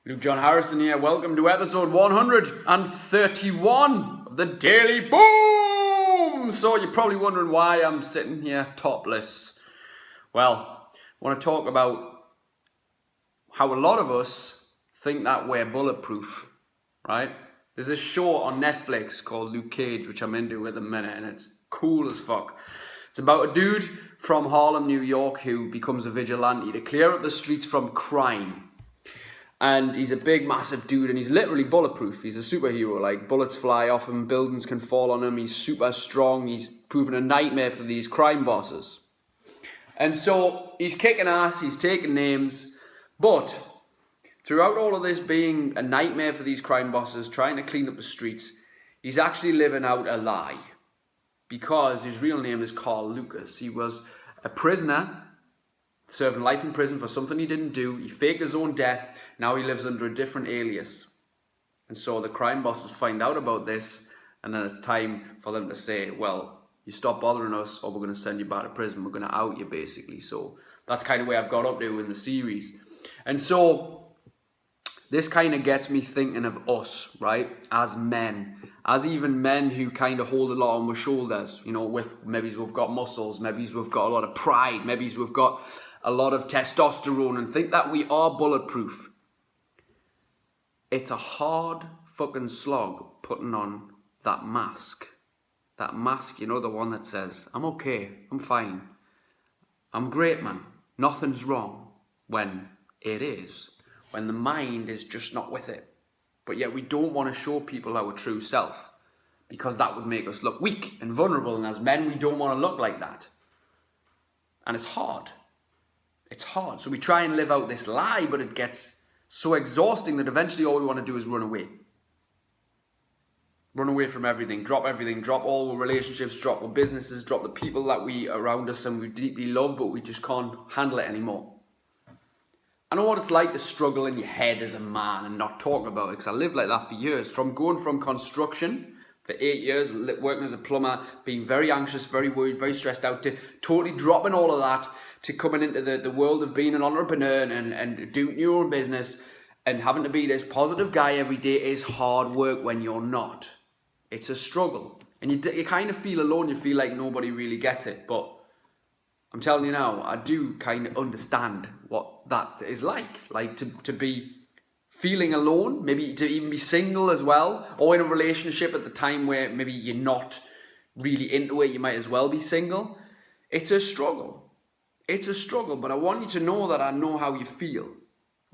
Luke John Harrison here. Welcome to episode 131 of the Daily Boom. So you're probably wondering why I'm sitting here topless. Well, I want to talk about how a lot of us think that we're bulletproof, right? There's a show on Netflix called Luke Cage, which I'm into at the minute, and it's cool as fuck. It's about a dude from Harlem, New York, who becomes a vigilante to clear up the streets from crime. And he's a big, massive dude, and he's literally bulletproof. He's a superhero. Like, bullets fly off him, buildings can fall on him. He's super strong. He's proven a nightmare for these crime bosses. And so he's kicking ass, he's taking names, but throughout all of this being a nightmare for these crime bosses, trying to clean up the streets, he's actually living out a lie. Because his real name is Carl Lucas. He was a prisoner, serving life in prison for something he didn't do. He faked his own death. Now he lives under a different alias. And so the crime bosses find out about this, and then it's time for them to say, well, you stop bothering us or we're going to send you back to prison. We're going to out you, basically. So that's kind of where I've got up to in the series. And so this kind of gets me thinking of us, right, as men. As even men who kind of hold a lot on our shoulders, you know, with maybe we've got muscles, maybe we've got a lot of pride, maybe we've got a lot of testosterone and think that we are bulletproof. It's a hard fucking slog putting on that mask. That mask, you know, the one that says, I'm okay, I'm fine, I'm great, man, nothing's wrong, when it is. When the mind is just not with it. But yet we don't want to show people our true self because that would make us look weak and vulnerable. And as men, we don't want to look like that. And it's hard. It's hard. So we try and live out this lie, but it gets so exhausting that eventually all we want to do is run away. Run away from everything, drop all our relationships, drop our businesses, drop the people that we around us and we deeply love, but we just can't handle it anymore. I know what it's like to struggle in your head as a man and not talk about it, because I lived like that for years. From going from construction for 8 years, working as a plumber, being very anxious, very worried, very stressed out, to totally dropping all of that, to coming into the world of being an entrepreneur and doing your own business and having to be this positive guy every day is hard work when you're not. It's a struggle. And you kind of feel alone, you feel like nobody really gets it, but I'm telling you now, I do kind of understand what that is like to be feeling alone, maybe to even be single as well, or in a relationship at the time where maybe you're not really into it, you might as well be single. It's a struggle. It's a struggle, but I want you to know that I know how you feel,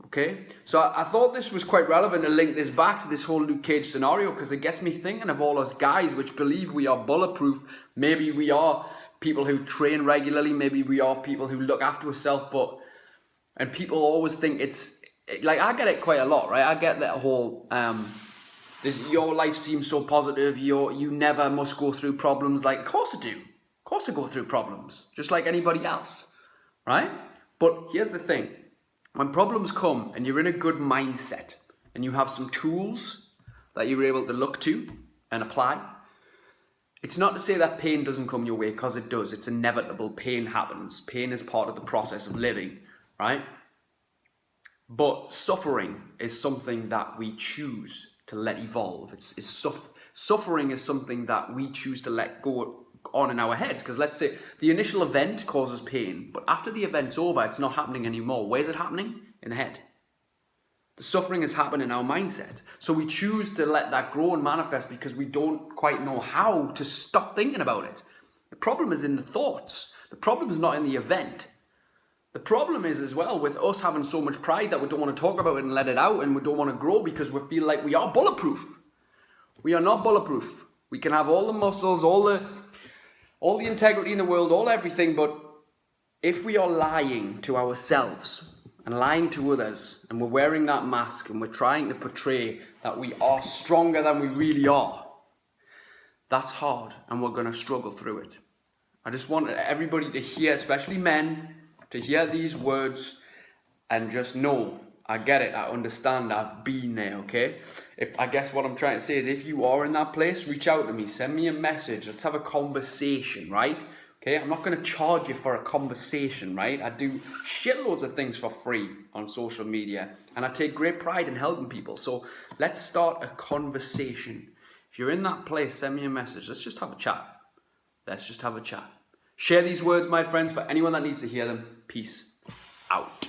okay? So I thought this was quite relevant to link this back to this whole Luke Cage scenario because it gets me thinking of all us guys which believe we are bulletproof. Maybe we are people who train regularly, maybe we are people who look after ourselves, and people always think it's, like I get it quite a lot, right? I get that whole, your life seems so positive, you never must go through problems. Like, of course I do. Of course I go through problems, just like anybody else, right? But here's the thing. When problems come and you're in a good mindset and you have some tools that you're able to look to and apply, it's not to say that pain doesn't come your way, because it does. It's inevitable. Pain happens. Pain is part of the process of living, right? But suffering is something that we choose to let evolve. Suffering is something that we choose to let go on in our heads. Because let's say the initial event causes pain, but after the event's over, it's not happening anymore. Where's it happening? In the head. The suffering is happening in our mindset. So we choose to let that grow and manifest because we don't quite know how to stop thinking about it. The problem is in the thoughts. The problem is not in the event. The problem is as well with us having so much pride that we don't want to talk about it and let it out, and we don't want to grow because we feel like we are bulletproof. We are not bulletproof. We can have all the muscles, all the integrity in the world, all everything, but if we are lying to ourselves and lying to others, and we're wearing that mask and we're trying to portray that we are stronger than we really are, that's hard, and we're going to struggle through it. I just want everybody to hear, especially men, to hear these words and just know, I get it, I understand, I've been there, okay? I guess what I'm trying to say is if you are in that place, reach out to me, send me a message, let's have a conversation, right? Okay, I'm not going to charge you for a conversation, right? I do shitloads of things for free on social media, and I take great pride in helping people. So let's start a conversation. If you're in that place, send me a message. Let's just have a chat. Let's just have a chat. Share these words, my friends, for anyone that needs to hear them. Peace out.